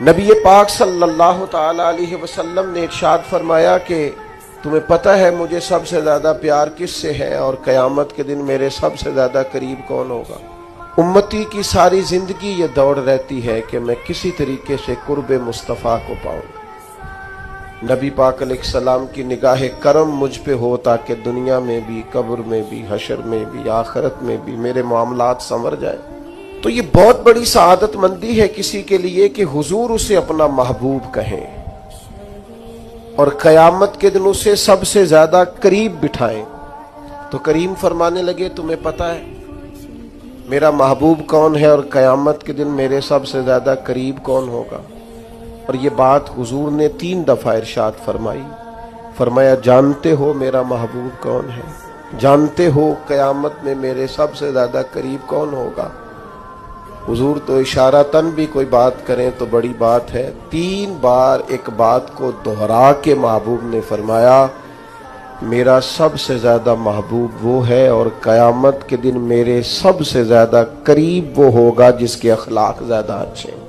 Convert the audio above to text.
نبی پاک صلی اللہ تعالی علیہ وسلم نے ارشاد فرمایا کہ تمہیں پتہ ہے مجھے سب سے زیادہ پیار کس سے ہے اور قیامت کے دن میرے سب سے زیادہ قریب کون ہوگا؟ امتی کی ساری زندگی یہ دوڑ رہتی ہے کہ میں کسی طریقے سے قرب مصطفیٰ کو پاؤں۔ نبی پاک علیہ السلام کی نگاہ کرم مجھ پہ ہو تاکہ دنیا میں بھی، قبر میں بھی، حشر میں بھی، آخرت میں بھی میرے معاملات سنور جائیں۔ تو یہ بہت بڑی سعادت مندی ہے کسی کے لیے کہ حضور اسے اپنا محبوب کہیں اور قیامت کے دن اسے سب سے زیادہ قریب بٹھائیں۔ تو کریم فرمانے لگے تمہیں پتہ ہے میرا محبوب کون ہے اور قیامت کے دن میرے سب سے زیادہ قریب کون ہوگا؟ اور یہ بات حضور نے 3 دفعہ ارشاد فرمائی۔ فرمایا جانتے ہو میرا محبوب کون ہے؟ جانتے ہو قیامت میں میرے سب سے زیادہ قریب کون ہوگا؟ حضور تو اشارتاً بھی کوئی بات کریں تو بڑی بات ہے، 3 بار ایک بات کو دہرا کے محبوب نے فرمایا میرا سب سے زیادہ محبوب وہ ہے اور قیامت کے دن میرے سب سے زیادہ قریب وہ ہوگا جس کے اخلاق زیادہ اچھے ہیں۔